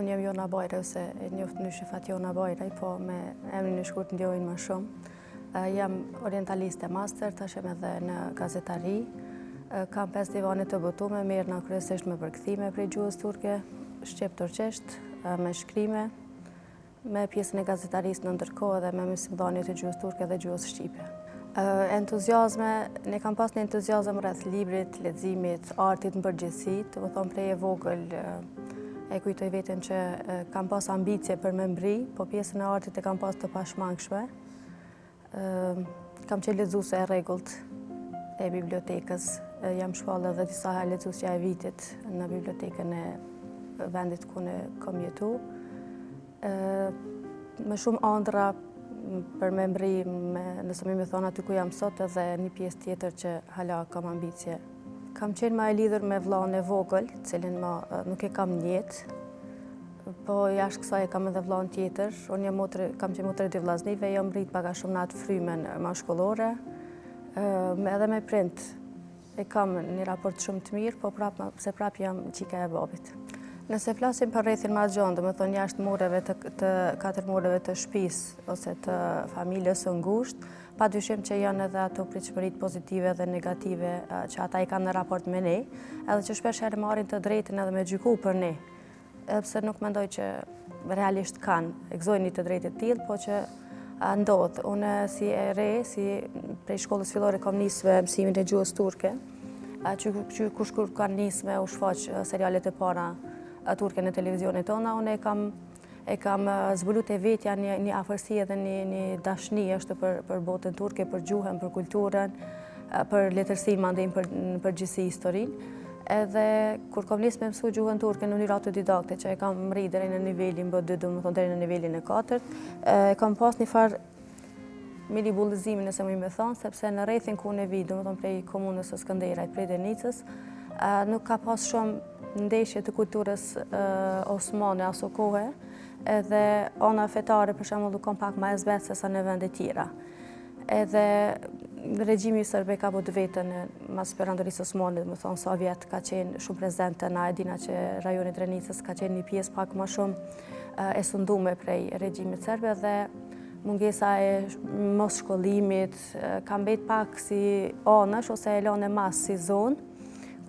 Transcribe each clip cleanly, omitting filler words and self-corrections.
unë jam Jona Bajra, ose e njoftë në shifat Jona Bajra, po me emrin e shkurt ndjojnë më shumë. Jam orientaliste master, tash jam edhe në gazetari. Kam 5 divane të botume, merrna kryesisht me përkthime prej gjuhës turke, shqip-turqisht, me shkrime, me pjesën e gazetarisë në ndërkohë dhe me mësimdhënie të gjuhës turke dhe gjuhës shqipe. Entuziazme, ne kam pas një entuziazëm rreth librit, leximit, artit në përgjithësi, do të thonë prej e vogël e kujtoj veten që kam pas ambicie për me mbri, po pjesën e artit e kam pas të pashmangshme. Kam qenë lexuese e rregullt e bibliotekës, jam shpallë edhe disa herë lexuesja e vitit në bibliotekën e vendit ku ne kam jetu. Me shumë ëndra për me mbri, nëse më thonë aty ku jam sot, edhe një pjesë tjetër që hala kam ambicie. Kam qenë më e lidhur me vllahun e vogël, cilin nuk e kam njëtë, po jashtë kësaj kam edhe vllahun tjetër. Unë kam qenë motër e 2 vllaznive, jam rrit pak a shumë në atë frymen mashkullore, edhe me prind e kam një raport shumë të mirë, po prap jam qika e babit. Nëse flasim për rrethin ma gjonë, do me thonë jashtë mureve të 4 mureve të shtëpisë ose të familjes së ngushtë, padyshim që janë edhe ato pritshmëritë pozitive dhe negative që ata i kanë në raport me ne, edhe që shpesh herë marrin të drejtën edhe me gjyku për ne. Pse nuk mendoj që realisht kanë, e gëzojnë një të drejtë të tillë, po që ndodh. Unë si e re, si prej shkollës fillore kam nisë me mësimin e gjuhës turke, që kush kur kanë nisë me u shfaq serialet e para turke në televizionet tona, unë e kam zbulu të vetja një afërsi edhe një dashni është për botën turke, për gjuhën, për kulturën, për letërsinë, mandej në përgjithësi historinë. Edhe kur kam nisë me mësu gjuhën turke në mënyrë autodidakte, që e kam rri deri në nivelin B2, do të thonë deri në nivelin e 4, e kam pas një farë mini bullëzimi, nëse më thonë, sepse në rrethin ku unë vi, do të thonë prej komunës së Skënderajt, prej Denicës, nuk ka pas shumë ndeshje të kulturës osmane aso kohë, edhe ana fetare për shembull kam pak më e zbetë se sa në vende tjera. Edhe regjimi serb ka bërë vetën mas perandorisë osmane, do të thonë sovjet, ka qenë shumë prezente, na e dina që rajoni Drenicës ka qenë një pjesë pak më shumë e sunduar prej regjimit serb, dhe mungesa e mos shkollimit ka mbet pak si anësh ose e lanë mas si zonë,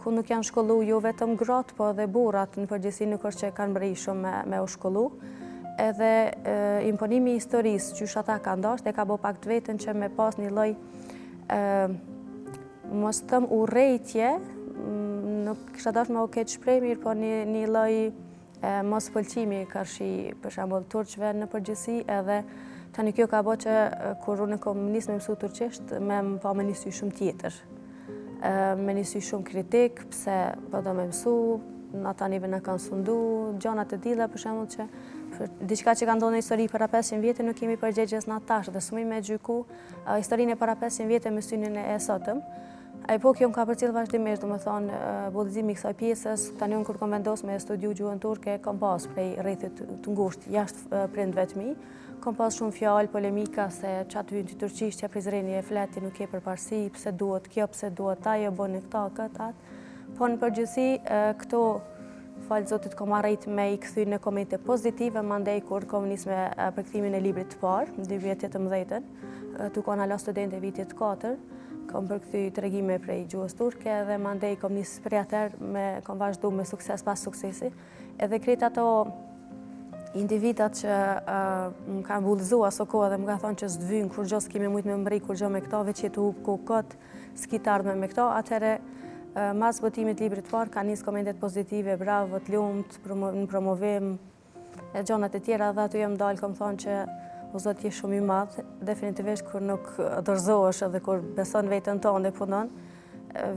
ku nuk janë shkollu jo vetëm gratë, po edhe burrat në përgjithësi nuk është që kanë mbri shumë me u shkollu. Edhe imponimi i historisë që ata kanë dashur e ka bërë pak të vetën që me pas një lloj mos them urrejtje, nuk kisha dashur me u keq shpreh mirë, po një lloj mos pëlqimi karshi për shembull turqve në përgjithësi, edhe tani kjo ka bërë që kur unë kam nisë me mësu turqisht, me nis shumë tjetër. Me nisi shumë kritik, pse po do me mësu, në ata nive në kanë sundu, gjanat e tilla për shembull që diçka që ka ndodhur në histori para 500 vjetë nuk kemi përgjigjes në tash, dhe s'mund me gjyku historinë e para 500 vjetë me synin e sotëm. Po kjo më ka përcjell vazhdimisht, domethënë bullëzimi i kësaj pjesës. Tani unë kur kam vendosur me studiu gjuhën turke, kam pas prej rrethit të ngushtë jashtë prindve të mi, kam pas shumë fjalë, polemika se çatë hyn ti turqisht, ja Prizreni e fleti, nuk ke përparësi, pse duhet kjo, pse duhet ajo, bëni këta, këtë, atë. Po në përgjithësi këto falë Zotit kam arrit me i kthy në komente pozitive, mandej kur kam nisë me përkthimin e librit të parë, në 2018, tu kanë ala studente vitit 4, kam përkthy tregime prej gjuhës turke dhe mandej kam nisë prej atëherë kam vazhdu me sukses pas suksesi, edhe krejt ato individat që më kanë bullëzu aso kohë dhe më ka thonë që s'dvynë, kur gjo s'kime mujtë me mbri, kur gjo me këta, veç jetu ku këtë, s'ki të ardhme me këta, atëhere mas botimit librit parë ka njësë komendet pozitive, bravo, të lumt, në promovim, e gjonat e tjera, dhe aty jam dalë, kam thonë që o Zot je shumë i madhë, definitivisht kur nuk dorëzohesh edhe kur beson vetën tonë dhe punon,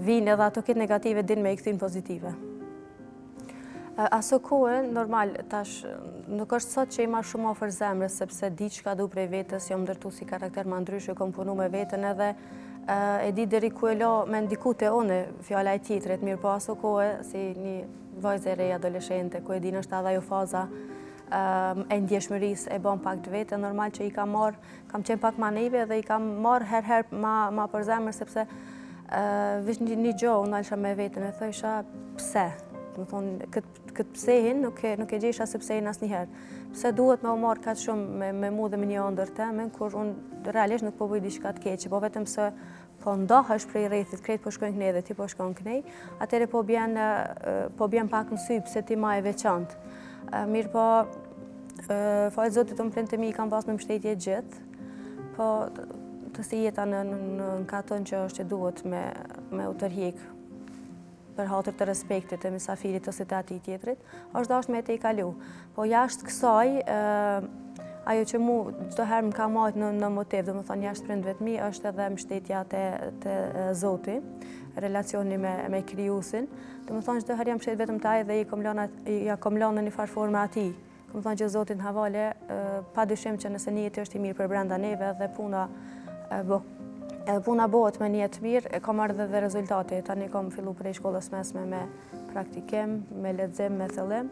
vinë edhe ato këtë negative din me i kthin pozitive. Aso kohë, normal, tash nuk është sot që i ma shumë ofër zemrës, sepse di që ka du prej vetës, jam ndërtu si karakter ma ndryshë, kom punu me vetën edhe e di deri ku e la me ndiku te one fjala e tjetrit, mirë po aso kohë, si një vajzë e rej adoleshente, ku e din është edhe ajo faza e ndjeshmërisë e bon pak të vete, normal që i kam qenë pak ma neve dhe i kam marrë herë ma për zemrë, sepse vish një gjo, unë alësha me vetën e thësha, pse? Do të thonë, këtë psehin nuk e gjesha se psehin asnjëherë. Pse duhet me u marrë kaq shumë me mu dhe me një ëndër temen, kur unë realisht nuk po bëj diçka të keqe, po vetëm se po ndahesh prej rrethit, krejt po shkojnë kënej dhe ti po shkon kënej, atëherë po bjen pak në sy pse ti ma e veçantë. Mirë po, falë Zotit unë prindtë e mi kam pas në mbështetje gjithë, po të si jeta në katon që është që duhet me u tërhiq për hatër të respektit e misafirit ose të atij tjetrit, është dashur me te i kalu. Po jashtë kësaj, ajo që mu çdo herë më ka marrë në motiv, domethënë jashtë prindëve të mi, është edhe mbështetja te Zoti, relacioni me krijuesin. Domethënë çdo herë jam mbështet vetëm te ai dhe ja kom lënë në një farë forme atij. Domethënë që Zoti në havale, padyshim që nëse niyeti është i mirë për brenda neve dhe puna bëhet me niyet mirë, kam marrë dhe rezultate. Tani kam fillu prej shkollës mesme me praktikim, me lexim, me thellim.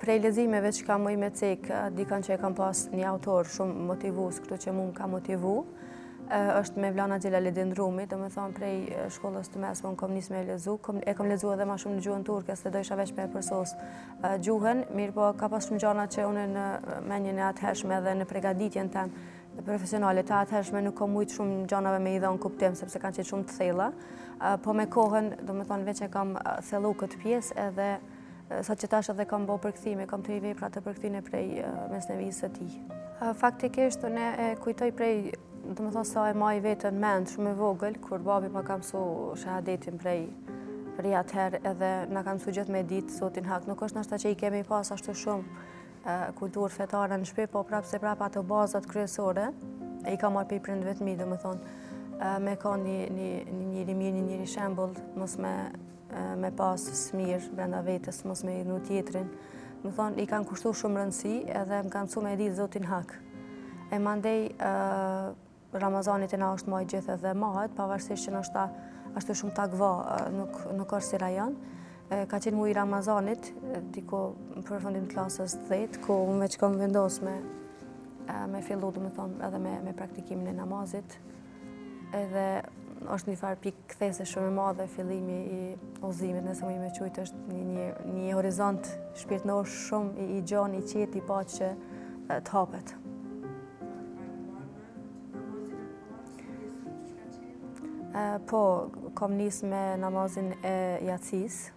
Prej leximeve që kam me cek, dikan që e kam pas një autor shumë motivues, kështu që mu më ka motivu, është Mevlana Xhelaluddin Rumi, domethënë prej shkollës të mesme unë kam nisë me lexu, e kam lexuar edhe më shumë në gjuhën turke, se do isha veç me përsos gjuhën, mirë po ka pas shumë gjëra që unë në menjen e atëhershme dhe në përgatitjen tem profesionale të atëhershme nuk kam mujt shumë gjanave me i dhënë kuptim, sepse kanë qenë shumë të thella, po me kohën, domethënë veç e kam thellu këtë pjesë edhe sa që tash edhe kam bërë përkthime, kam 3 vepra të përkthyne prej mesnevisë së tij. Faktikisht unë e kujtoj prej, domethënë sa e maj veten mend shumë e vogël, kur babi ma ka mësu shahadetin prej atëherë edhe na ka mësu gjithë me ditë Zotin hak. Nuk është ndoshta që i kemi pas ashtu shumë kulturë fetare në shtëpi, po prapë se prapë ato bazat kryesore e i ka marrë prej prindëve të mi, domethënë me ka një njeri mirë, një njeri shembull, mos me pas smir brenda vetes, mos me ignoru tjetrin. Domethënë i kanë kushtuar shumë rëndësi edhe më kanë mësuar me ditë Zotin hak. E mandej Ramazanit e na është muaj gjithë edhe mahet, pavarësisht që ndoshta ashtu shumë takva nuk është si rajon. Ka qenë muaji Ramazanit, diku në përfundim të klasës 10, ku unë veç kam vendos me fillu, domethënë edhe me praktikimin e namazit. Edhe është një farë pikë kthese shumë e madhe, fillimi i udhëzimit, nëse më me qujtë, është një horizont shpirtëror shumë i gjan, i qetë, i paqë që të hapet. Po, kam nisë me namazin e Yacis,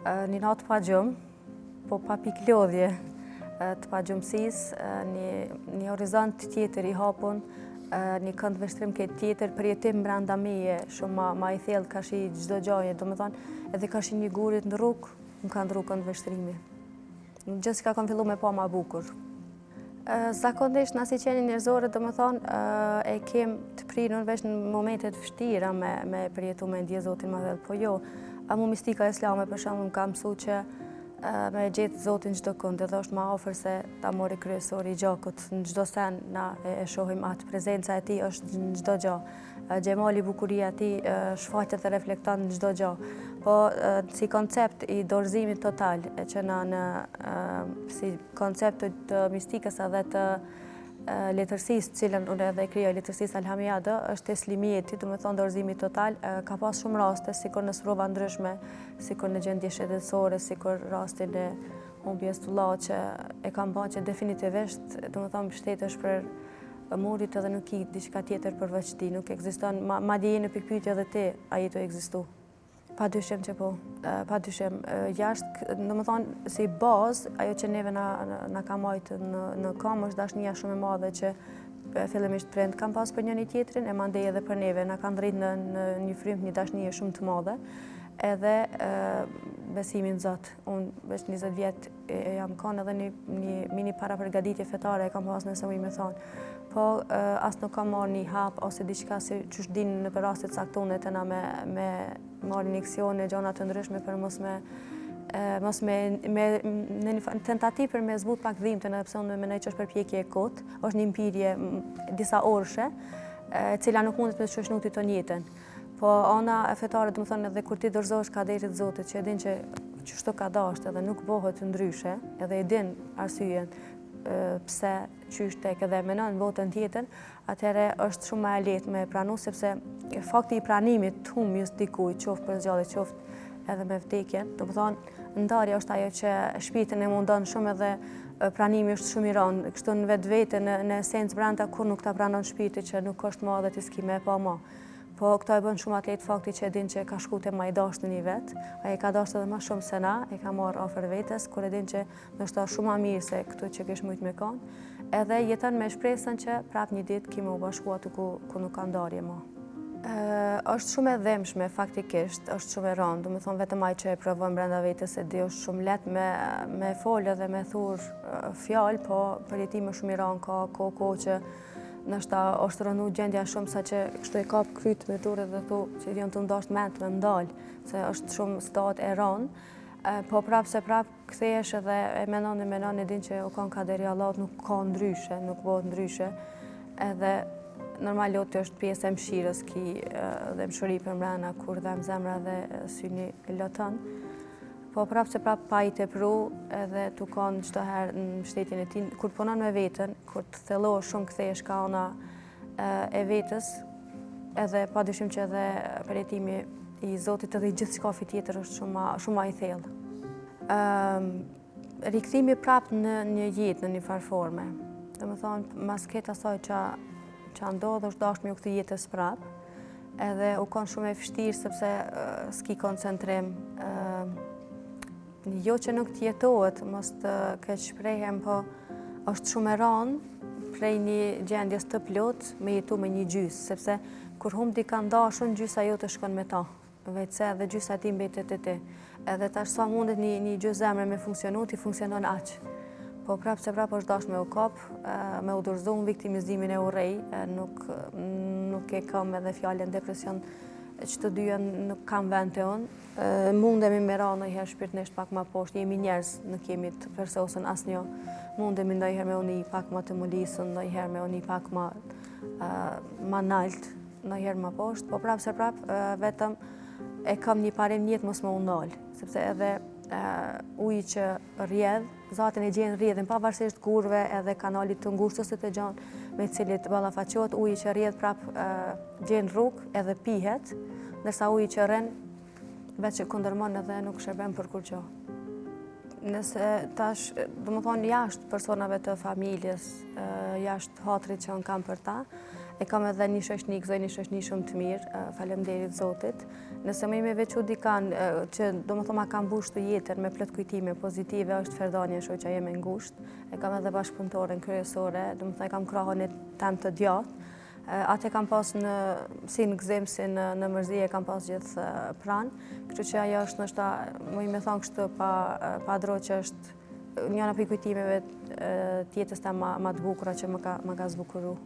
një natë pa gjumë, po pa pikë lodhje të pa gjumësisë, një horizont tjetër i hapun, një kënd vështrim këtë tjetër, përjetim brenda meje, shumë ma i thellë ka shi çdo gjaje, domethënë edhe ka shi një gurit në rrugë, më ka ndru kënd vështrimi. Gjithçka kam fillu me pa ma bukur. Zakonisht na si qenie njerëzore, domethënë e kem të prirur veç në momentet vështira me përjetu me ndje Zotin madhell, po jo. Mu mistika islame për shembull më ka mësuar që me gjetë Zotin çdo kënd, edhe është më afër se ta mori kryesori i gjakut. Në çdo sen na e shohim atë, prezenca e tij është në çdo gjë. Xhemali, bukuria e tij shfaqet dhe reflekton në çdo gjë. Po si koncept i dorëzimit total, që na si koncept të mistikës edhe të letërsisë, cilën unë edhe e krijoj, letërsisë Alhamiyada, është teslimiyeti, domethënë dorëzimi total. Ka pas shumë raste, sikur në sprova ndryshme, sikur në gjendje shëndetësore, sikur rastin e humbjes tullat që e kam bërë që definitivisht, domethënë mbështetesh për murit edhe nuk i diçka tjetër përveç ti, nuk ekziston, madje je në pikpyetje edhe ti, a je të ekzistu. Padyshim që po, padyshim. Jashtë, domethënë si bazë, ajo që neve na ka marrë në kam është dashnia shumë e madhe që fillimisht prind kam pas për njëri tjetrin, e mandej edhe për neve, na kanë rrit në një frymë një dashnie shumë të madhe, edhe besimin Zot. Unë veç 20 vjet jam kanë edhe një mini para përgatitje fetare e kam pas, nëse më me thonë. Po as nuk kam marrë një hap ose diçka si çush din në raste të caktuara të na me marrë injeksione, gjëra të ndryshme për mos me në një tentativë për me zbut pak dhimbjen, edhe pse unë mendoj që është përpjekje e kotë, është një mpirje disa orëshe, e cila nuk mundet me shoqënuti ton jetën. Po ana e fetare, domethënë edhe kur ti dorëzohesh kaderit të Zotit, që e din që çështo ka dashur edhe nuk bëhet ndryshe, edhe e din arsyeën pse qysh tek edhe menon votën tjetër, atëherë është shumë më e lehtë me pranu, sepse fakti i pranimit të humjes dikujt, qoftë për zgjallje, qoftë edhe me vdekjen, domethënë ndarja është ajo që shpirtin e mundon shumë edhe pranimi është shumë i rëndë. Kështu në vetvete, në esencë brenda, kur nuk ta pranon shpirti që nuk është ma dhe ti s'ki me pa ma. Po këto e bën shumë atlet fakti që e din që ka shku te ma i dashtë në një vetë, a e ka dashtë edhe ma shumë se na, e ka marrë ofër vetes, kur e din që nështë shumë ma mirë se këtu që kish mujt me kanë, edhe jeton me shpresën që prap një ditë kime u bashku aty ku nuk ka ndarje ma. Është shumë e dhemshme faktikisht, është shumë e rëndë, do të thonë vetëm ai që e provon brenda vetes e di, është shumë lehtë me folë dhe me thurr fjalë, po për jetime shumë i rëndë ka kohë që nështë është rënu gjendja shumë sa që kështu e kap kryt me turë dhe thu që janë të ndasht ment me ndalë, se është shumë stat e rënë, po prapë se prapë kthehesh edhe e menon e din që u kanë kaderi Allahut, nuk ka ndryshe, nuk bëhet ndryshe, edhe normal loti është pjesë e mshirës ki dhe mshëri për mrena kur dhe më zemra dhe syni e lotën. Po prapë se prapë pa i tepru edhe tu kanë çdo herë në mbështetjen e tij, kur punon me veten, kur të thellohesh shumë kthehesh ka ona e vetes, edhe padyshim që edhe përjetimi i Zotit edhe i gjithçka tjetër është shumë më i thellë. Rikthimi prapë në një jetë, në një farë forme. Domethënë mas këtë asaj që ndodh është dashur me u kthy jetës prapë, edhe u kanë shumë e vështirë sepse s'ki koncentrim. Jo që nuk t'jetohet, mos të keq shprehem, po është shumë e rëndë prej një gjendjes të plot me jetu me një gjysë, sepse kur humb dikë dashun, gjysa jote shkon me ta, veçse edhe gjysa ti mbetet e ti. Edhe tash sa mundet një gjysë zemre me funksionu, ti funksionon aq. Po prapë se prapë është dashur me u kap, me u dorëzu në viktimizimin e urrej, nuk e kam edhe fjalën depresion, që të dyja nuk kam vend të unë. Mundemi me ra ndonjëherë shpirtërisht pak ma poshtë, jemi njerëz, nuk jemi të përsosën asnjë. Mundemi ndonjëherë me uni pak ma të mulisën, ndonjëherë me uni pak ma nalt, ndonjëherë ma poshtë, po prapë se prapë vetëm e kam një parim jetë mos më undal, sepse edhe uji që rrjedh, Zatin e gjen rrjedhin pavarësisht kurve edhe kanalit të ngushtë ose të gjanë me cilit ballafaqohet, uji që rrjedh prap gjen rrugë edhe pihet, ndërsa uji që rren veç që kundërmon edhe nuk shërben për kur gjë. Nëse tash, domethënë jashtë personave të familjes, jashtë hatrit që unë kam për ta, e kam edhe një shoqni, gëzoj një shoqni shumë të mirë, faleminderit Zotit. Nëse më me veçu dikan që domethënë ma kam mbushur jetën me plot kujtime pozitive, është Ferdania, shoqja jeme ngushtë. E kam edhe bashkëpunëtoren kryesore, domethënë kam krahun e tam të djathtë. Atë kam pas si në gëzim, si në mërzi, e kam pas gjithë pranë. Kështu që ajo është nështë më i me thonë kështu pa dro që është njëna për kujtimeve tjetës ta ma të bukura që më ka zbukuru.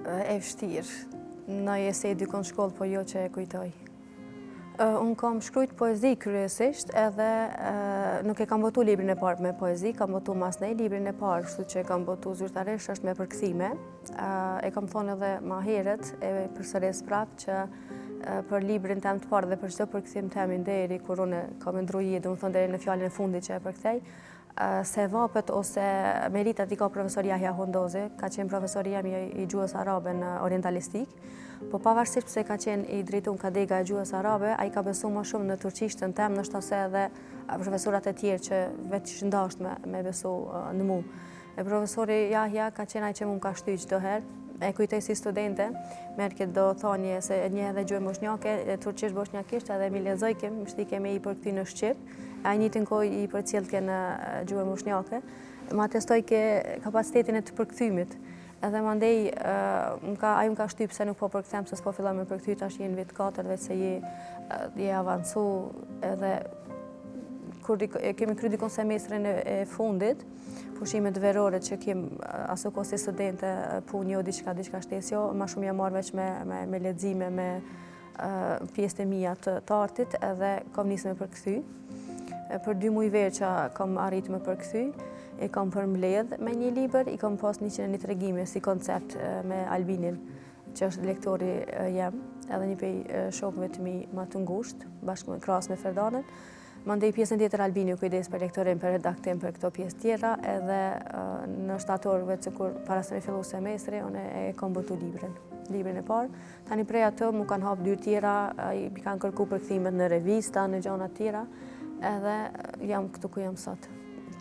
E vështirë. Në jesej dykon shkollë, po jo që e kujtoj. Unë kam shkrujt poezi kryesisht, edhe nuk e kam botu librin e parë me poezi, kam botu mas nej librin e parë, kështu që e kam botu zyrtarisht është me përkthime. E kam thonë edhe ma heret, e përsëres prapë që për librin tem të parë dhe për çdo përkthim temin deri kur unë kam ndru jetë, do më thonë deri në fjalën e fundit që e përkthej, se vapet ose meritat i ka profesor Jahja Hondozi, ka qenë profesori jam i gjuhës arabe në orientalistik, po pavarësisht pse ka qenë i drejtuar kadega e gjuhës arabe, ai ka besuar më shumë në turqishtën tem, ndoshta se edhe profesorat e tjerë që vetë që ndasht me besu në mu. Profesori Jahja ka qenë ai që mu ka shty çdo herë, e kujtoj si studente, merë këtë do thonje se një edhe gjuhë bosnjake, turqisht bosnjakisht, edhe mi lexojkem, shtike me i përkty në Shqip, a njëtin koj i përcjellke në gjuhë bosnjake, ma testoj ke kapacitetin e të përkthymit. Edhe mandej, aju më ka shtyp se nuk po përkthem, se s'po filloj me përkthy, tash je në vit 4, veç se je avancu, edhe kur kemi kry dikon semestrin e fundit, pushimet verore që kem aso kohë si studente punë jo diçka shtesjo, ma shumë jam marrë veç me lexime, me pjesët e mia të artit, edhe kam nisë me përkthy. Për 2 muaj verë që kam arritë me përkthy, e kam përmbledh me një libër, i kam pas 101 tregime si koncept me Albinin, që është lektori jem, edhe një prej shokëve të mi ma të ngushtë, bashkë me krahas me Ferdanën. Mandej pjesën tjetër Albini u kujdes për lektorim, për redaktim për këto pjesë tjera, edhe në shtator vetë kur para se me fillu semestri, unë e kam botu librin e parë. Tani prej atë mu kanë hapë 2 tjera, i kanë kërku përkthimet në revista, në gjana tjera, edhe jam këtu ku jam sot.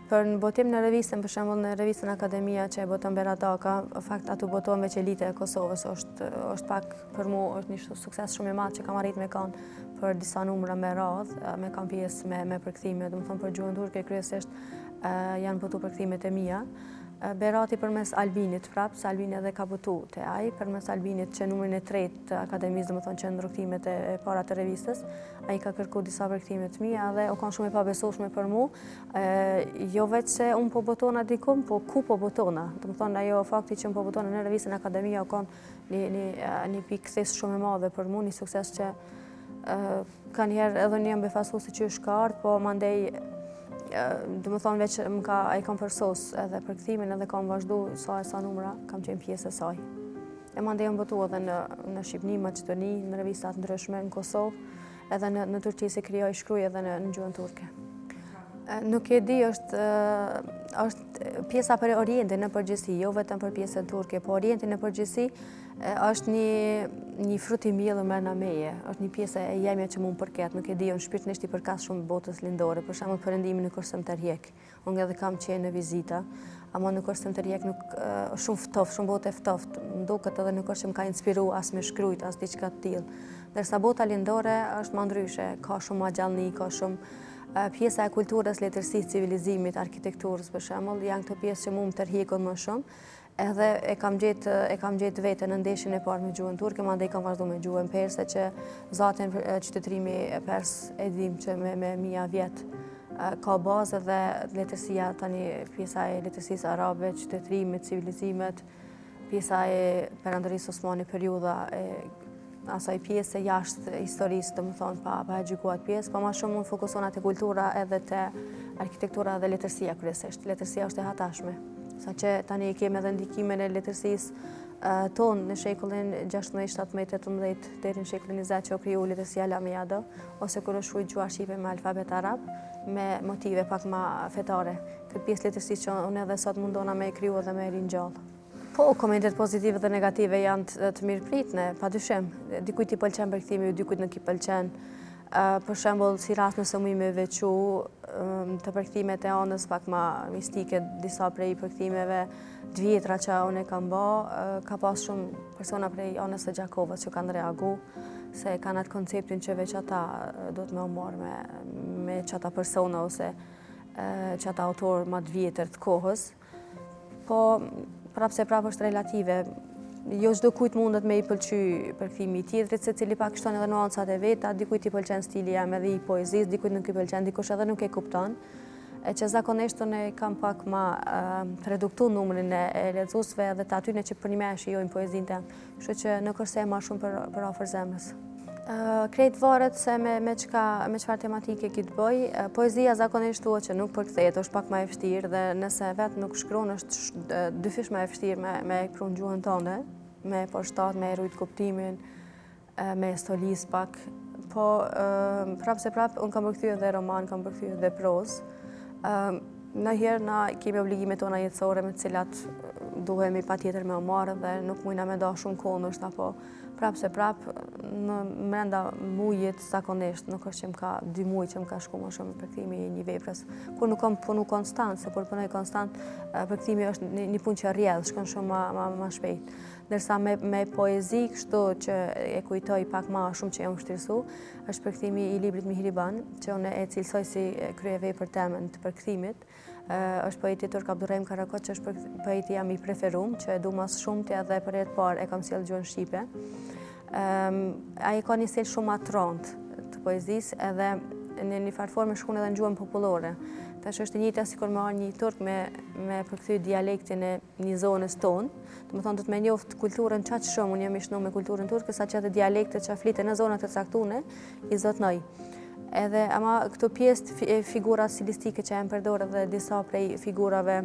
Për në botim në revistën, për shembull në revistën Akademia që e boton Berataka, fakt aty boton veç elite e Kosovës, është pak për mu është një sukses shumë i madh që kam arrit me kanë për disa numra me radhë, me kanë pjesë me përkthime, domethënë për gjuhën turke kryesisht janë botu përkthimet e mia. Berati përmes Albinit prap, se Albini edhe ka botu te ai, përmes Albinit që numrin e tretë të Akademisë, domethënë që ndërkthimet e para të revistës, ai ka kërku disa përkthime të mia dhe u kanë shumë e pabesueshme për mu. Jo vetë se unë po botona dikum, po ku po botona. Domethënë ajo fakti që unë po botona në revistën Akademia u kanë një pikë kthesë shumë e madhe për mu, një sukses që kanë herë edhe një befasu se që është ka ardhur, po mandej dhe më thonë veç ai kam përsos edhe përkthimin edhe kam vazhdu sa numra, kam qenë pjesë e saj. E mandej jam botu edhe në Shqipni, Maqedoni, në revistat ndryshme, në Kosovë, edhe në Turqi si krijoj shkruaj edhe në gjuhën turke. Nuk e di, është pjesa për Orientin në përgjithësi, jo vetëm për pjesën turke, po Orientin në përgjithësi është një frut i mbjellur mbrana meje, është një pjesë e jemja që mu më përket, nuk e di, unë shpirtërisht i përkas shumë botës lindore, për shembull perëndimin në Kursim të Rjek. Unë edhe kam qenë në vizita, ama në Kursim të Rjek nuk shumë ftoft, shumë botë e ftoft, më duket edhe nuk është që më ka inspiru as me shkrujt, as diçka të tillë. Ndërsa bota lindore është më ndryshe, ka shumë ma gjallëni, ka shumë pjesa e kulturës, letërsisë, civilizimit, arkitekturës për shembull, janë këto pjesë që mu më tërheqën më shumë. Edhe e kam gjetë veten në ndeshjen e parë me gjuhën turke, mandej kam vazhdu me gjuhën perse që zaten qytetërimi pers e dim që me mia vjet ka bazë dhe letërsia tani pjesa e letërsisë arabe, qytetërimit, civilizimet, pjesa e perandorisë Osmani, periudha e asaj pjesë jashtë historisë, domethënë pa e gjykuar pjesë, po më shumë unë fokusona te kultura edhe te arkitektura dhe letërsia kryesisht. Letërsia është e hatashme. Saqë tani kemi edhe ndikimin e letërsisë tonë në shekullin 16, 17, 18 deri në shekullin 20 që u kriju letërsia Lamiado, ose kur është shkruajtur gjuha shqipe me alfabet arab, me motive pak më fetare. Këtë pjesë letërsisë që unë edhe sot mundona me e kriju dhe me e ringjall. Po, komentet pozitive dhe negative janë të mirëpritne, padyshim. Dikujt i pëlqen përkthimi, dikujt nuk i pëlqen. Për shembull, si rast nëse mu me veçu të përkthimet e anës pak ma mistike, disa prej përkthimeve të vjetra që unë e kam bë, ka pas shumë persona prej anës së Gjakovës që kanë reagu, se kanë atë konceptin që veç ata do të me marrë me qata persona ose qata autor ma të vjetër të kohës. Po, prapë është relative. Jo çdo kujt mundet me i pëlqy përkthimi i tjetrit, secili pak shton edhe nuancat e veta, dikujt i pëlqen stili jam edhe i poezisë, dikujt nuk i pëlqen, dikush edhe nuk e kupton. E që zakonisht unë kam pak ma reduktu numrin e lexuesve edhe të atyre që për një me shijojnë poezinë tem, kështu që nuk është se e marr shumë për afër zemrës. Krejt varet se me çfarë tematike ki të bëj. Poezia zakonisht thuhet që nuk përkthehet, është pak më e vështirë dhe nëse vetë nuk shkruan është dyfish më e vështirë me pru në gjuhën tonë, me poshtat, me rujt kuptimin, me stolis pak. Po prapë unë kam përkthyer edhe roman, kam përkthyer edhe prozë. Ndonjëherë na kemi obligimet tona jetësore me të cilat duhemi patjetër me u marrë dhe nuk mujna me da shumë kohë ndoshta, po prapë në brenda mujit zakonisht nuk është që më ka 2 muaj që më ka shku më shumë përkthimi i një veprës. Kur nuk kam punu konstant, se kur punoj konstant, përkthimi është një punë që rrjedh, shkon shumë ma shpejt. Ndërsa me poezi, kështu që e kujtoj pak ma shumë që jam vështirësu, është përkthimi i librit Mihriban, që unë e cilësoj si kryeve për temën të përkthimit. Është poeti turk Abdurrahim Karakot, që është poeti jam i preferum, që e du mas shumë të edhe për herë të parë e kam sjellë gjuhën shqipe. Ai ka një stil shumë atront të poezisë edhe në një farë forme shkon edhe në gjuhën popullore. Tash është e njëjta sikur me një turk me përkthy dialektin e një zonës tonë. Domethënë do të më njoft kulturën çaq shumë, unë jam i shënuar me kulturën turke, saqë ato dialekte që fliten në zonat e caktuara i zotnoj. Edhe ama këto pjesë figura stilistike që janë përdorur dhe disa prej figurave,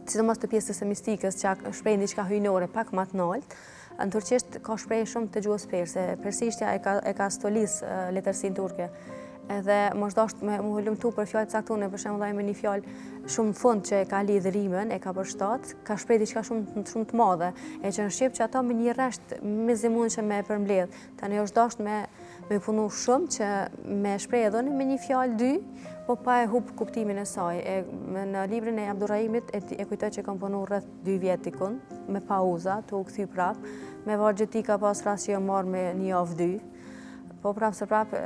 sidomos të pjesës së mistikës që shprehin diçka hyjnore pak më të lartë. Në turqisht ka shprehje shumë të gjuhës perse. Persishtja e ka stolis letërsinë turke. Edhe mos dasht me mu lumtu për fjalë caktuar, për shembull ai me një fjalë shumë fund që e ka lidh rimën, e ka përshtat, ka shpreh diçka shumë të madhe, e që në shqip që ato me një rresht me zimun që me përmbledh. Tani është dasht me me punu shumë që me shprej edhe me një fjalë dy, po pa e hub kuptimin e saj. Në librin e Abdurrahimit e kujtoj që kam punu rreth 2 vjet dikun, me pauza, të u kthy prap, me vargjeti ka pas rast që jo marrë me një javë 2. Po prapë se prapë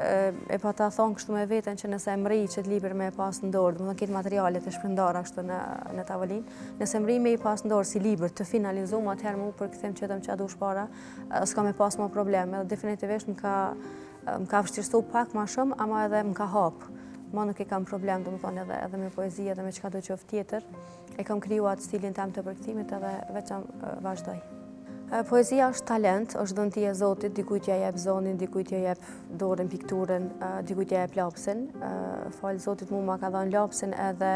e pa ta thonë kështu me veten që nëse mri që të libër me e pas në dorë, domethënë këtë materialet e shpërndara kështu në tavolinë, nëse mri me i pas në dorë si libër të finalizuar, atëherë më përkthem qëtëm që a dush para, s'ka me pas më probleme, dhe definitivisht më ka vështirësu pak ma shumë, ama edhe më ka hapë. Ma nuk e kam problem, domethënë edhe me poezi, edhe me çka do qoftë tjetër. E kam krijuar atë stilin tim të përkthimit edhe veçam vazhdoj. Poezia është talent, është dhëntia e Zotit, dikujt ja jep zonin, dikujt ja jep dorën, pikturën, dikujt ja jep lapsin. Falë Zotit mu ma ka dhënë lapsin edhe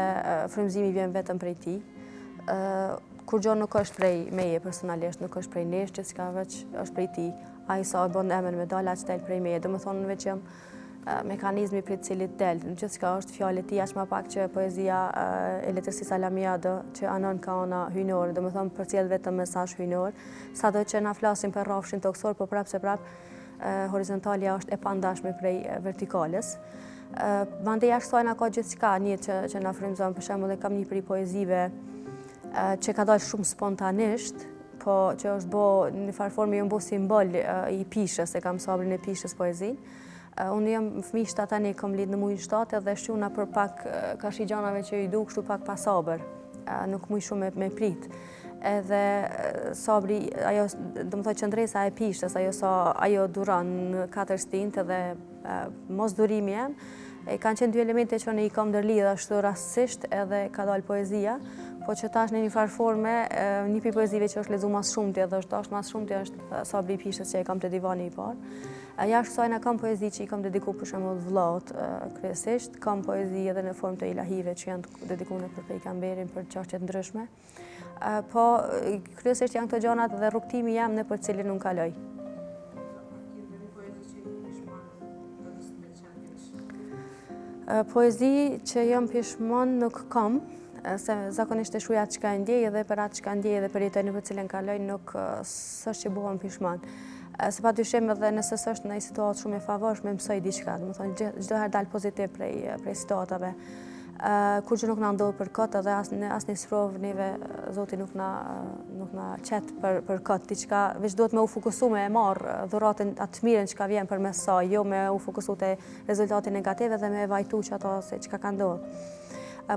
frymëzimi vjen vetëm prej tij. Kur gjë nuk është prej meje personalisht, nuk është prej nesh, që s'ka veç është prej tij. Ai sa e bën emën me dalë aq del prej meje, domethënë veç jam mekanizmi për të cilit del. Në gjithë çka është fjalë e tij, aq më pak që poezia e letërsisë Alamiado, që anon ka ana hyjnore, domethënë përcjell vetëm mesazh hyjnor, sado që na flasim për rrafshin toksor, po prapë se prapë horizontalja është e pandashme prej vertikales. Mandej jashtë kësaj na ka gjithçka një që na frymëzon, për shembull e kam një prej poezive që ka dalë shumë spontanisht, po që është bo në farë formë jo mbo simbol i pishës, e kam sabrin e pishës poezinë. Unë jam fëmijë shtatani, kom lidh në muajin 7 dhe shquna për pak ka shi gjanave që i du kështu pak pa sabër, nuk muj shumë me prit. Edhe sabri, ajo, domethënë qëndresa e pishës, ajo duran në 4 stintë dhe mos durimi jam, kanë qenë 2 elemente që ne i kam ndërlidh ashtu rastësisht edhe ka dalë poezia, po që tash në një farë forme, një pi poezive që është lexuar mas shumti edhe është dashur mas shumti është Sabri i Pishës që e kam te divani i parë. Jashtë kësaj kam poezi që i kam dedikuar për shembull vllaut kryesisht, kam poezi edhe në formë të ilahive që janë dedikuar për pejgamberin, për çështje të ndryshme. Po kryesisht janë këto gjanat dhe rrugtimi jam në për cilin unë kaloj. Poezi që jam pishman nuk kam, se zakonisht e shuja atë çka ndjej dhe për atë çka ndjej dhe për jetën në për cilën kaloj nuk s'është që bëhem pishman. Se padyshim edhe nëse s'është në një situatë shumë e favorshme mësoj diçka, domethënë çdo herë dal pozitiv prej situatave. Kur që nuk na ndodh për kot edhe asnjë sprovë neve Zoti nuk na qet për kot diçka, veç duhet me u fokusu me e marr dhuratën atë të mirën që vjen përmes saj, jo me u fokusu te rezultati negativ dhe me vajtu që ato se çka ka ndodhur.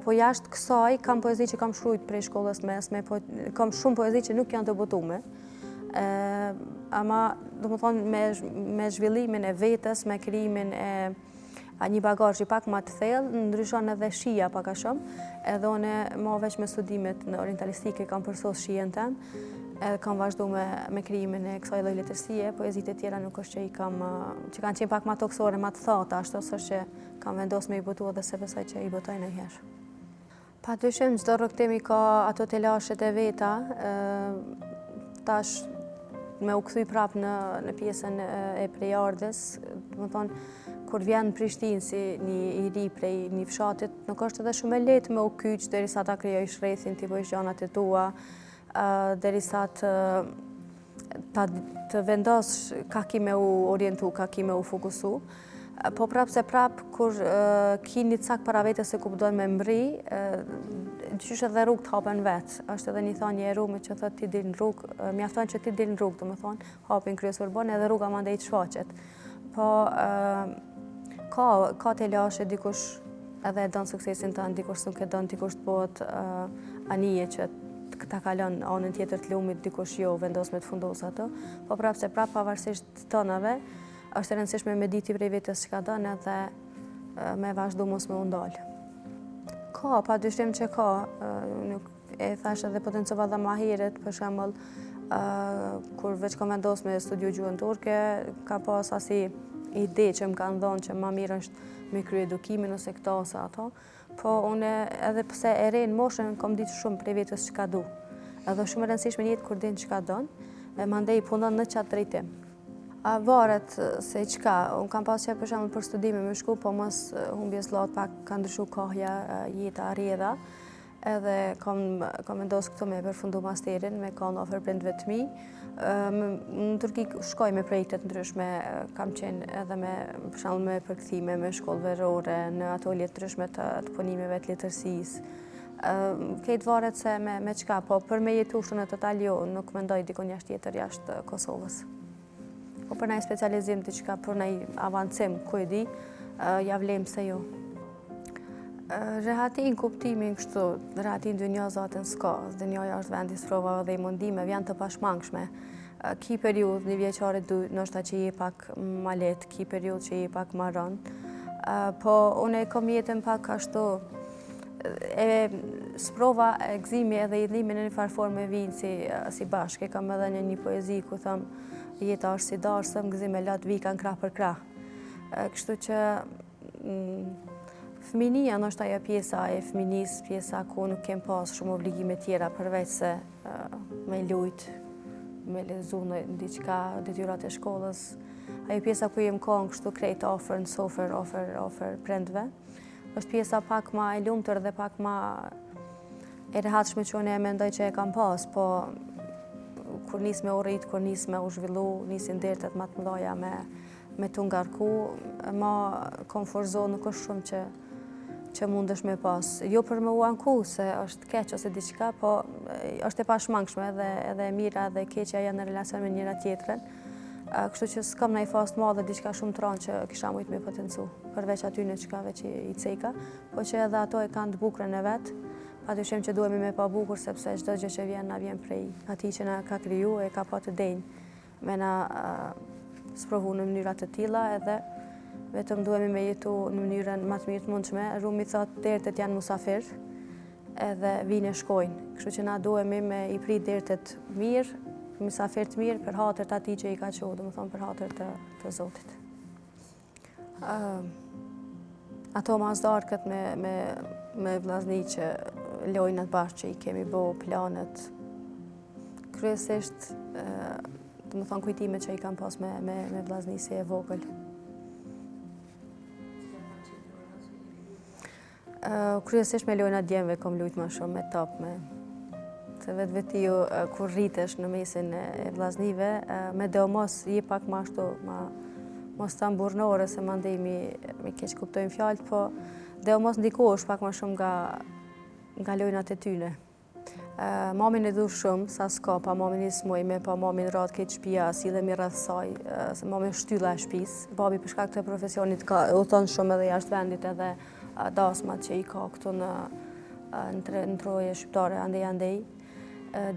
Po jashtë kësaj kam poezi që kam shkruajt prej shkollës mesme, po kam shumë poezi që nuk janë të botume. Ama domethënë me zhvillimin e vetes, me krijimin e një bagazh i pak më të thellë, ndryshon edhe shija pak a shumë, edhe unë më veç me studimet në orientalistike kam përsos shijen tem, edhe kam vazhdu me krijimin e kësaj lloji letërsie, poezitë e tjera nuk është që që kanë qenë pak më toksore, më të thata, ashtu ose që kam vendos me i botu edhe se besoj që i botoj ndonjëherë. Padyshim çdo rrugtimi ka ato të lashet e veta, tash me u kthy prap në pjesën e prejardhës, domethënë kur vjen në Prishtinë si një i ri prej një fshatit, nuk është edhe shumë e lehtë me u kyç derisa ta krijoj shtrethin, ti bëj gjanat e tua, derisa të vendos ka ki me u orientu, ka ki me u fokusu. Po prap se prap, kur ki një cak para vete se ku përdojnë me mbri, qysh edhe rrugë të hapen vetë. Është edhe një thanje e rrugë që thot ti dil në rrugë, mjafton që ti dil në rrugë, domethënë, hapin kryes urbane edhe rruga mandej të shfaqet. Po ka të lashe dikush edhe e donë suksesin tënë, dikush nuk e donë, dikush të bëhet anije që ta kalon anën tjetër të lumit, dikush jo vendos me të fundos ato. Po prap se prap pavarësisht tënave, është e rëndësishme me diti prej vetës që ka dënë edhe me vazhdu mos me undalë. Ka, padyshim që ka, e thash edhe potencova dhe ma heret, për shembull, kur veç kam vendos me studiu gjuhën turke, ka pas asi ide që më kanë dhënë që ma mirë është me krye edukimin ose këto ose ato, po unë edhe pse e re në moshën kam ditë shumë prej vetës që ka du. Edhe shumë e rëndësishme një jetë kur din që ka dënë, mandej punon në qatë drejtim. Varet se qka, unë kam pas që për shembull për studime me shku, po mos humbjes llat pak ka ndryshu kohja, jeta, rrjedha. edhe kam vendosur këtu me përfundu masterin, me kanë ofër prindve të mi. Në Turqi shkoj me projekte të ndryshme, kam qenë edhe për shembull me përkthime me shkollë verore, në atolje të ndryshme të punimeve të letërsisë. Këtë varet se me çka, po për me jetu kështu në total jo, nuk mendoj dikon jashtë Kosovës. Po për ndonjë specializim diçka, për ndonjë avancim, ku e di, ja vlem se jo. Rehati në kuptimin kështu, rehati në dynja zatën s'ka, dynjaja është vendi sprovave dhe i mundimeve, janë të pashmangshme. Ki periud, një vjeqare nështë që je pak ma letë, ki periud që je pak ma rënë. Po unë e kom jetën pak ashtu, sprova, gëzimi edhe i dhimi në një farë forme vinë si bashkë. Kam edhe një poezi ku thëmë, jeta është si darsëm, gëzime latë vika në krah për krah. Kështu që fëminia nështë ajo pjesa e fëminisë, pjesa ku nuk kem pas shumë obligime tjera përveç se me lujt, me lezu në diqka detyrat e shkollës. Ajo pjesa ku jem kohën kështu krejt ofër në sofer, ofër prindve. është pjesa pak ma e lumtër dhe pak ma e rehatshme që unë e mendoj që e kam pas, po kur nis me u rrit, kur nis me u zhvillu, nisin dertet ma të mëdhaja me të ngarku, ma comfort zone nuk është shumë që mundesh me pas. Jo për me u anku, se është keq ose diçka, po është e pashmangshme edhe mira dhe keqja janë në relacion me njëra tjetrën. Kështu që s'kam në i fast madhe diçka shumë tranë që kisha mujtë me potencu, përveç aty në qkave që i ceka, po që edhe ato e kanë të bukurën e vetë, patyshim që duhemi me pa bukur, sepse çdo gjë që vjen na vjen prej atij që na ka kriju e ka pa të denjë me na sprovu në mënyra të tilla, edhe vetëm duhemi me jetu në mënyrën më të mirë të mundshme. Rumi thotë dertet janë musafir, edhe vinë e shkojnë. Kështu që na duhemi me i prit dertet mirë, mysafir të mirë për hatër të atij që i ka qohë, do më thonë për hatër të Zotit. Ato mazdarkët me vllazni që lojnat bashkë që i kemi bo, planet, kryesisht, do më thonë kujtime që i kam pas me vllazni si e vogël. Kryesisht me lojnat djemve kom lujt ma shumë, me top, se vetë ju kur rritesh në mesin e vllaznive, me do mos je pak ma ashtu, mos ta mburnore, se mandej mi keq kuptojnë fjalët, po do mos ndikohesh pak ma shumë nga lojnat e tyne. Mamin e du shumë, sa s'ka, pa mamin i smojme, pa mamin rrat keq shtëpia, sillemi rreth saj, se mamin shtylla e shtëpisë. Babi për shkak të profesionit ka u thon shumë edhe jashtë vendit, edhe dasmat që i ka këtu në troje shqiptare andej.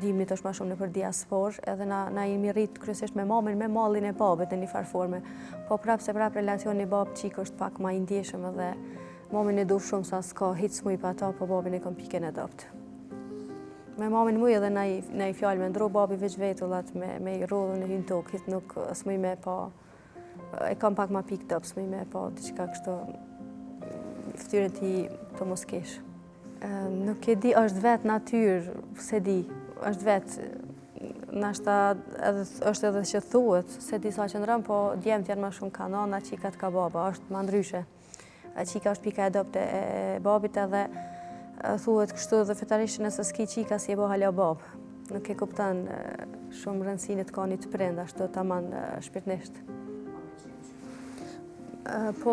Dimnit është ma shumë në për diaspor, edhe na jemi rrit kryesisht me mamin, me mallin e babit në një farë forme. Po prap relacioni bab-qik është pak ma i ndjeshëm, edhe mamin e du shumë sa s'ka hiç smuj pa ta, po babin e kom piken e dopt. Me mamin muj edhe na i fjallë me ndru, babi veç vetullat me i rodhën e hynë tokë, hit nuk smuj me pa, e kam pak ma pik dopt, smuj me pa diçka kështu ftyrën ti të mos kesh. Nuk e di, është vetë natyrë, se di, është vetë, nashta është edhe që thuhet, se di sa që ndrëm, po djemët janë ma shumë ka nana, qikat ka baba, është ma ndryshe. Qika është pika e dopte e babit, edhe thuhet kështu dhe fetarisht nëse s'ki qika si e bo hala bab. Nuk e kuptan shumë rëndësinë të ka një të prind, ashtu taman shpirtnisht. Po,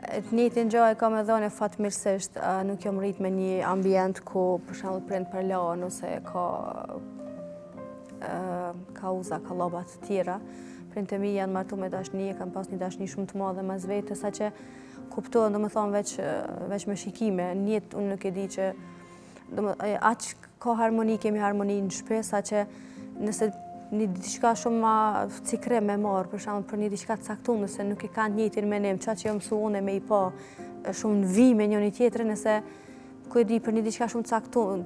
të njëjtin gjë e kam edhe unë fatmirësisht, nuk jam rrit me një ambient ku për shembull prind për lanë ose ka uza, ka lloba të tjera. Prindët e mi janë martu me dashni, kanë pas një dashni shumë të madhe mes vetes, saqë kuptohen domethënë veç me shikime. Në jetë unë nuk e di që aq ka harmoni, kemi harmoni në shtëpi, saqë nëse një diçka shumë ma cikrim me marë, për shembull për një diçka të caktuar, nëse nuk i kanë njëjtin menim, çka që jam mësu unë me i pa shumë në vi me njëri tjetrin, nëse ku e di për një diçka shumë caktuar,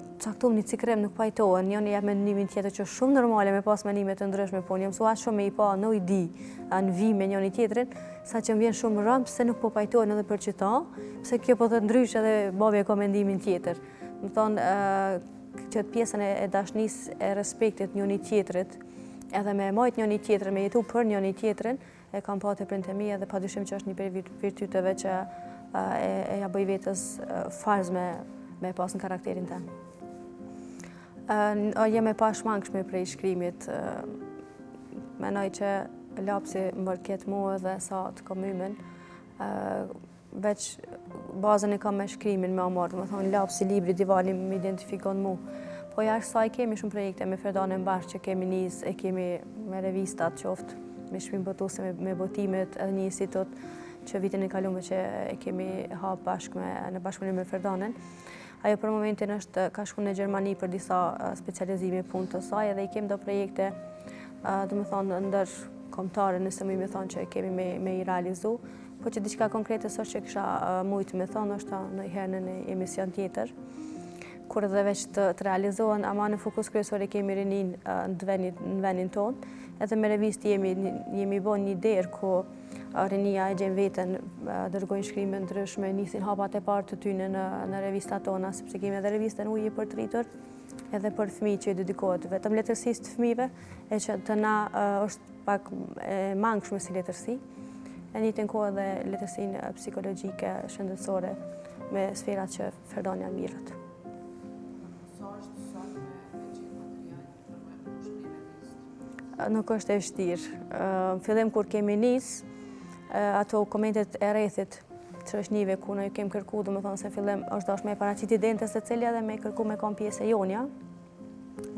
një cikrim nuk pajtohen, njëri jep mendimin tjetër që është shumë normale me pas mendime të ndryshme, po jam mësuar shumë me i pa në di në vi me njëri tjetrin, saqë më vjen shumë rënd pse nuk po pajtohen edhe për çita, pse kjo po të ndryshë edhe babi e ka mendimin tjetër. Do thonë që pjesën e dashnisë e respektit njëri tjetrit, edhe me majt njëri tjetrin, me jetu për njëri tjetrin, e kam pa të prindët e mi, edhe padyshim që është një prej virtyteve që e ja bëj vetës farz me me pas në karakterin tem. Jem e pashmangshme prej shkrimit. Menoj që lapsi më rket mua dhe sa të kom ymen. Veç bazën e kam me shkrimin me amarë, më thonë lapsi, libri, divani më identifikon mu. Po jashtë saj kemi shumë projekte me Ferdanën bashkë që kemi nis, e kemi me revistat qoftë, me shpim botuse, me botimet, edhe një institut që vitin e kalume që e kemi hapë bashkë në bashkëpunim me Ferdanën. Ajo për momentin ka shku në Gjermani për disa specializime punë të saj edhe i kemi do projekte, do më thonë, ndër kombëtare, nëse më i thonë që kemi me i realizu, po që diçka konkrete sot që kisha mujtë me thonë, është në herë në një emision tjetër, kur edhe veç të realizohen, ama në fokus kryesor e kemi rinin në venin tonë, edhe me revist jemi bo një derë ku rinia e gjenë vetën, dërgojnë shkrime ndryshme, nisin hapat e partë të tyne në revistat tona, sepse kemi edhe revistën Uji për të rritur, edhe për fëmijë që i dedikohet vetëm letërsisë të fëmijëve, e që të na është pak mangshme si letërsi, e njëjtën kohë edhe letërsinë psikologjike, shëndetësore, me sferat që Ferdania mirët. Nuk është e vështirë. Në fillim kur kemi nis, ato komentet e rrethit që është njive ku në ju kemë kërku, dhe më thonë se fillim është dash me paraqit identës e cilja dhe me kërku me kom pjesë e jonja.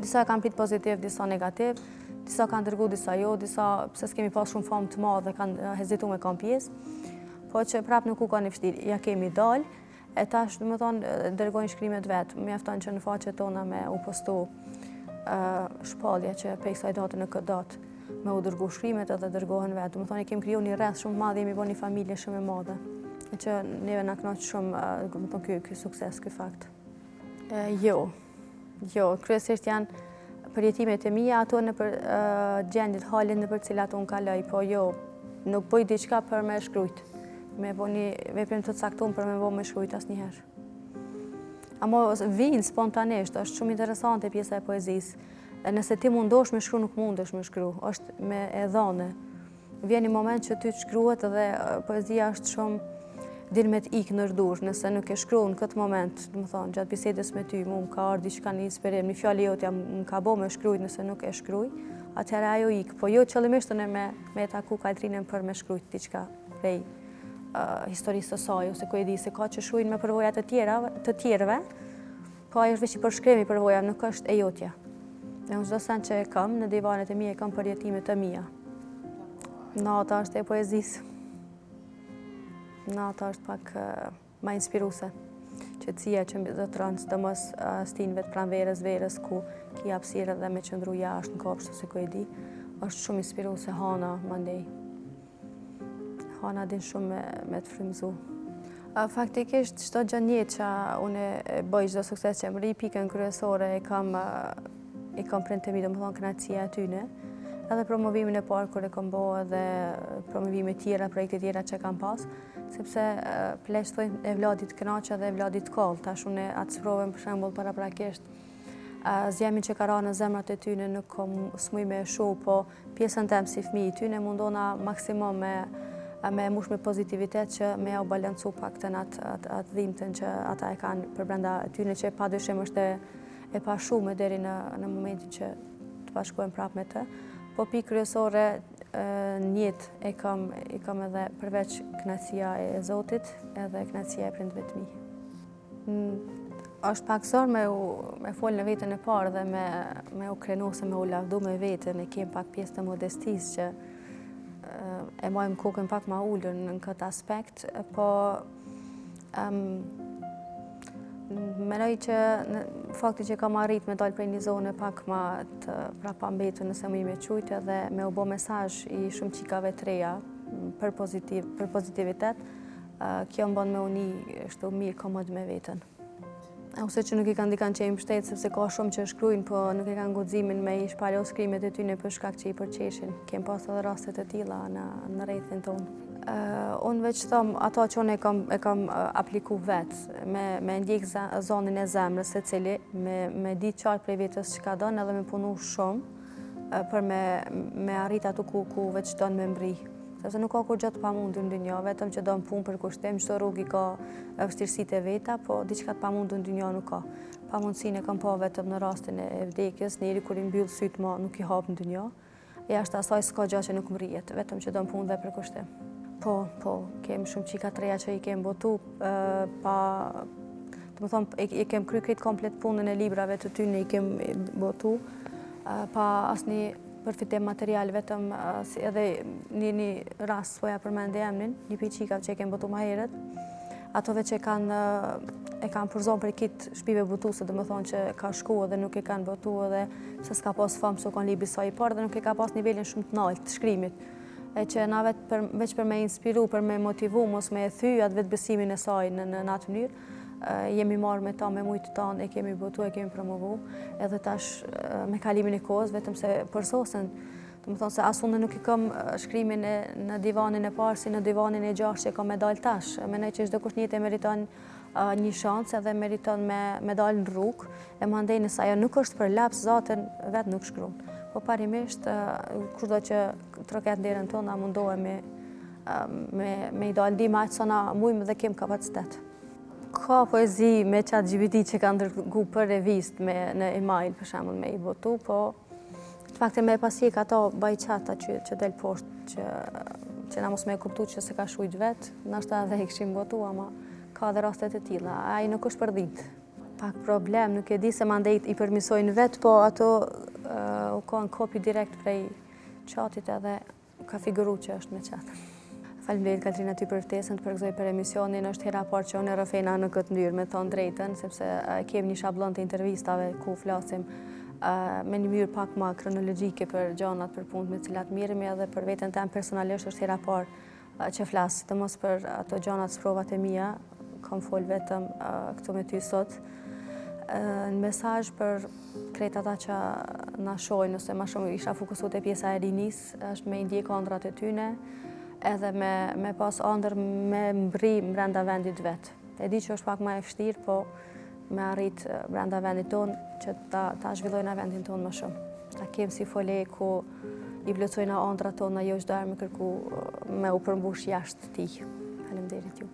Disa kanë prit pozitiv, disa negativ, disa kanë dërgu, disa jo, disa pse s'kemi pas shumë famë të madhe dhe kanë hezitu me kom pjesë. Po që prap nuk u ka një vështirë, ja kemi dalë, e tash dhe më thonë dërgojnë shkrimet vetë, mjafton që në faqet tona me u postu shpallje që prej kësaj date në këtë datë me u dërgu shkrimet edhe dërgohen vetë. Më thonë, kemi kriju një rreth shumë madhe, jemi bo një familje shumë e madhe. E që neve na kënaq shumë, më thonë, ky sukses, ky fakt. Jo, kryesisht janë përjetimet e mia, ato në për gjendjet, halin në për cilat unë kaloj, po jo, nuk bëj diçka për me shkrujt. Me bo një veprim të caktuar për me bo me shkrujt asnjëherë. Amo vinë spontanisht, është shumë interesante pjesa e poezisë. Nëse ti mundosh me shkru, nuk mundesh me shkru, është me e dhane. Vjen një moment që ty të shkruhet edhe poezia është shumë din me t'ik nërdur, nëse nuk e shkru në këtë moment, më thonë, gjatë bisedës me ty, mu më ka ardhur diçka një inspirim, një fjallë jotja më ka bo me shkrujt nëse nuk e shkruj, atëherë ajo ik. Po jo qëllimisht me taku kaltrinën për me shkrujt diçka prej historisë të saj, ose ku e di se ka që shkruajnë me përvoja të tjerëve, po ajo është veç i përshkrimi përvoja, nuk është e jotja. Në çdo sen që e kam, në divanet e mia e kam përjetimet e mia. Nata është e poezisë. Nata është pak ma inspiruese. Qetësia që mbizotron sidomos stinëve të pranverës, verës, ku ki hapësirë dhe me qëndru jashtë në kopsht, ose ku e di, është shumë inspiruese. Hana, mandej. Hana din shumë me të frymëzu. Faktikisht, çdo gjë njetë që unë bëj çdo sukses që më rri, pikën kryesore e kam prindë të mi, do më thonë kënaqësia e tyne, edhe promovimin e parë kur e kam bo, edhe promovime tjera, projekte tjera që kam pas, sepse pleqë thojnë e vladit kënaqë dhe e vladit kollë. Tash unë atë sprovën për shembull paraprakisht. Zjemin që ka ra në zemrat e tyne nuk kom smuj me shu, po pjesën tem si fëmijë tyne mundona maksimum me mush me pozitivitet që me ja u balancu pak të atë dhimtën që ata e kanë për brenda tyne, që padyshim është e pashume deri në momentin që të bashkohem prap me të. Po pikë kryesore në jetë e kam edhe përveç kënaqësia e Zotit, edhe kënaqësia e prindëve të mi. Është pak zor me folë në vetën e parë dhe me u krenu se me u lavdu me vetën, e kem pak pjesë të modestisë që e majmë kokën pak ma ullën në këtë aspekt, po menoj që fakti që kam arrit me dalë prej një zone pak ma të prapambetur, nëse më i me qujtë, edhe me u bo mesazh i shumë qikave të reja për pozitivitet, kjo më bën me uni shtu mirë komod me vetën. Ose që nuk i kanë dikan që i mbështetë, sepse ka shumë që shkrujnë, po nuk i kanë guximin me i shpalo skrimet e tyne për shkak që i përqeshin. Kem pas edhe rastet e tilla në rrethin tonë. Unë veç thom, ato që unë e kam apliku vetë, me ndjek zonin e zemrës e cili, me ditë qartë prej vetës që ka dënë edhe me punu shumë, për me arrit ato ku veç dënë me mbri. sepse nuk ka kur gjatë pamundur në dynjë, vetëm që do në punë për kushtim, çdo rrugë ka vështirësitë e veta, po diçka të pamundur në dynjë nuk ka. Pamundsinë e kam pa vetëm në rastin e vdekjes, njeri kur i mbyll sytë ma nuk i hap në dynjë. Jashtë asaj s'ka gjë që nuk mrihet, vetëm që do në punë dhe për kushtim. Po, kem shumë qika të reja që i kem botu, i kem kry këtë komplet punën e librave të tyne i kem botu, pa asnjë përfitim material, vetëm edhe një rast s'poja përmend emrin, një pi qikave që i kem botu ma herët, atove që e kanë përzon për kitë shpive botuse, dhe më thonë që ka shku edhe nuk e kanë botu edhe se s'ka pas famë se kanë libri sa i parë dhe nuk e ka pas nivelin shumë të naltë të shkrimit. E që na veç për me inspiru, për me motivu, mos me e thy atë vetë besimin e saj në atë mënyrë, jemi marrë me ta, me mujtë tanë, e kemi botu, e kemi promovu, edhe tash me kalimin e kohës, vetëm se përsosen, të më thonë se asë unë nuk i kam shkrimin në divanin e parë, si në divanin e gjashtë që kam me dalë tash. Menoj që çdo kush njëtë e meriton një shansë edhe meriton me dalë në rrugë, e mandej nëse ajo nuk është për laps, zatën vetë nuk shkruan. Po parimisht, kurdo që troket nderën tonë, na mundohemi me i dalë ndihmë aq sa na mujmë dhe kem kapacitet. Ka poezi me ChatGPT që ka ndërgu për revist në email, për shembull me i botu, po të faktin me pasjek ato bajqata që del poshtë, që na mos me e kuptu që se ka shujt vetë, nashta edhe i këshim botu, ama ka dhe rastet e tilla. Ai nuk është për dhitë. Pak problem, nuk e di se mandej i përmisojnë vetë, po ato u kanë kopi direkt prej qatit edhe ka figuru që është me qatë. Faleminderit Katrina ty për ftesën të përgëzoj për emisionin, është hera parë që unë e rrëfejna në këtë ndyrë, me thonë drejtën, sepse kemi një shablon të intervistave ku flasim me një mënyrë pak ma kronologjike për gjanat, për punët me cilat mirëmi, edhe për veten tem personalisht është hera parë që flasë, të mos për ato gjanat sprovat e mia, kam fol vetëm këtu me ty sot. Në mesazh për krejt ata që na shohin, ose ma shumë isha fokusuar te pjesa e rinis, është me ndjek ëndrat e tyne, edhe me pas ëndër me mbri brenda vendit vetë. E di që është pak ma e vështirë, po me arrit brenda vendit tonë që ta zhvillojna vendin tonë më shumë. Ta kemë si fole ku i vlerësojna ëndrat tona, jo çdo herë me kërku me u përmbush jashtë tij. Faleminderit ju.